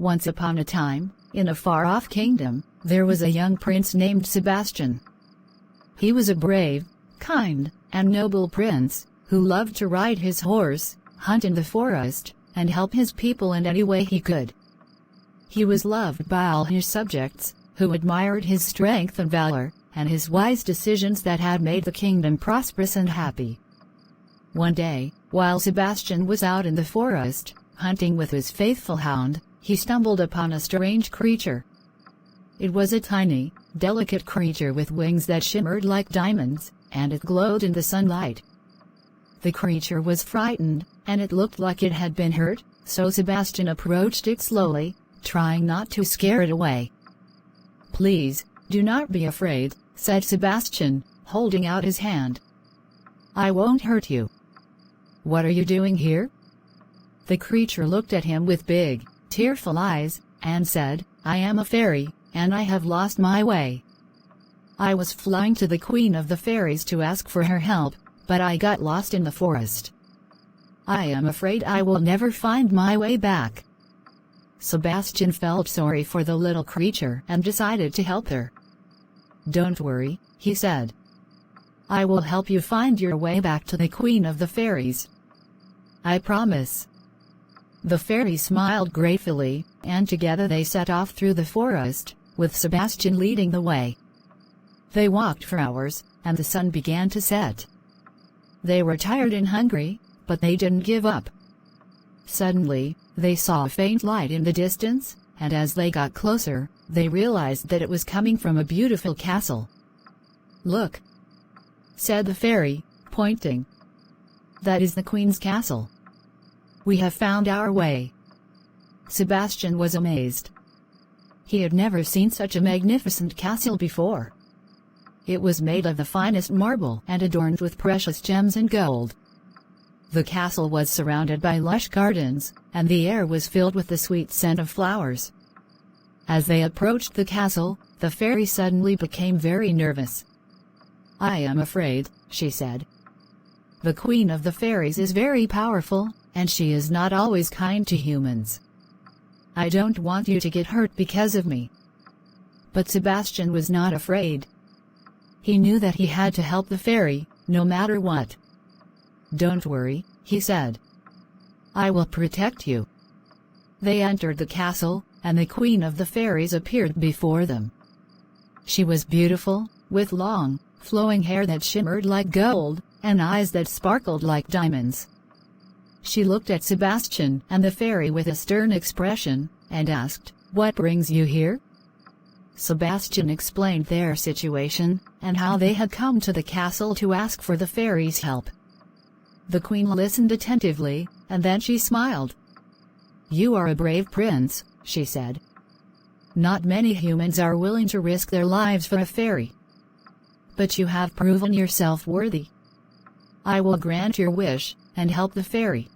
Once upon a time, in a far-off kingdom, there was a young prince named Sebastian. He was a brave, kind, and noble prince, who loved to ride his horse, hunt in the forest, and help his people in any way he could. He was loved by all his subjects, who admired his strength and valor, and his wise decisions that had made the kingdom prosperous and happy. One day, while Sebastian was out in the forest, hunting with his faithful hound, he stumbled upon a strange creature. It was a tiny, delicate creature with wings that shimmered like diamonds, and it glowed in the sunlight. The creature was frightened, and it looked like it had been hurt, so Sebastian approached it slowly, trying not to scare it away. "Please, do not be afraid," said Sebastian, holding out his hand. "I won't hurt you." "What are you doing here?" The creature looked at him with big, tearful eyes, and said, "I am a fairy, and I have lost my way. I was flying to the Queen of the Fairies to ask for her help, but I got lost in the forest. I am afraid I will never find my way back." Sebastian felt sorry for the little creature and decided to help her. "Don't worry," he said. "I will help you find your way back to the Queen of the Fairies. I promise." The fairy smiled gratefully, and together they set off through the forest, with Sebastian leading the way. They walked for hours, and the sun began to set. They were tired and hungry, but they didn't give up. Suddenly, they saw a faint light in the distance, and as they got closer, they realized that it was coming from a beautiful castle. "Look," said the fairy, pointing. "That is the Queen's castle. We have found our way." Sebastian was amazed. He had never seen such a magnificent castle before. It was made of the finest marble and adorned with precious gems and gold. The castle was surrounded by lush gardens, and the air was filled with the sweet scent of flowers. As they approached the castle, the fairy suddenly became very nervous. "I am afraid," she said. "The Queen of the Fairies is very powerful, and she is not always kind to humans. I don't want you to get hurt because of me." But Sebastian was not afraid. He knew that he had to help the fairy, no matter what. "Don't worry," he said. "I will protect you." They entered the castle, and the Queen of the Fairies appeared before them. She was beautiful, with long, flowing hair that shimmered like gold, and eyes that sparkled like diamonds. She looked at Sebastian and the fairy with a stern expression, and asked, "What brings you here?" Sebastian explained their situation, and how they had come to the castle to ask for the fairy's help. The queen listened attentively, and then she smiled. "You are a brave prince," she said. "Not many humans are willing to risk their lives for a fairy. But you have proven yourself worthy. I will grant your wish, and help the fairy."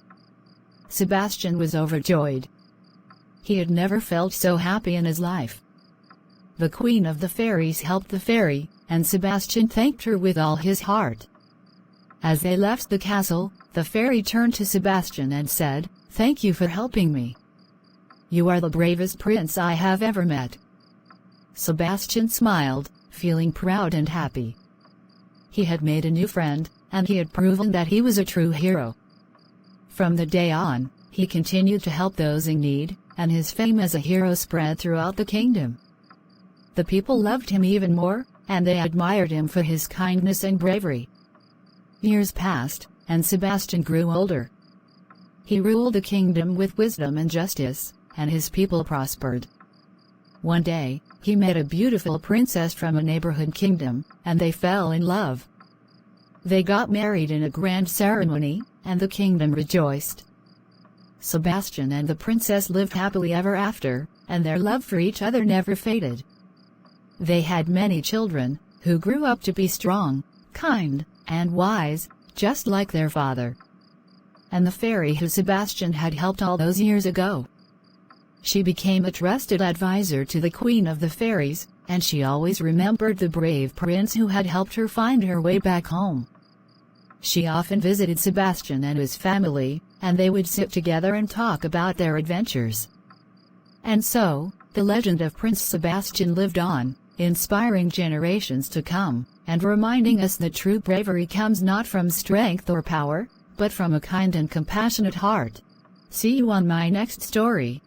Sebastian was overjoyed. He had never felt so happy in his life. The Queen of the Fairies helped the fairy, and Sebastian thanked her with all his heart. As they left the castle, the fairy turned to Sebastian and said, "Thank you for helping me. You are the bravest prince I have ever met." Sebastian smiled, feeling proud and happy. He had made a new friend, and he had proven that he was a true hero. From the day on, he continued to help those in need, and his fame as a hero spread throughout the kingdom. The people loved him even more, and they admired him for his kindness and bravery. Years passed, and Sebastian grew older. He ruled the kingdom with wisdom and justice, and his people prospered. One day, he met a beautiful princess from a neighborhood kingdom, and they fell in love. They got married in a grand ceremony, and the kingdom rejoiced. Sebastian and the princess lived happily ever after, and their love for each other never faded. They had many children, who grew up to be strong, kind, and wise, just like their father. And the fairy who Sebastian had helped all those years ago. She became a trusted advisor to the Queen of the Fairies, and she always remembered the brave prince who had helped her find her way back home. She often visited Sebastian and his family, and they would sit together and talk about their adventures. And so, the legend of Prince Sebastian lived on, inspiring generations to come, and reminding us that true bravery comes not from strength or power, but from a kind and compassionate heart. See you on my next story.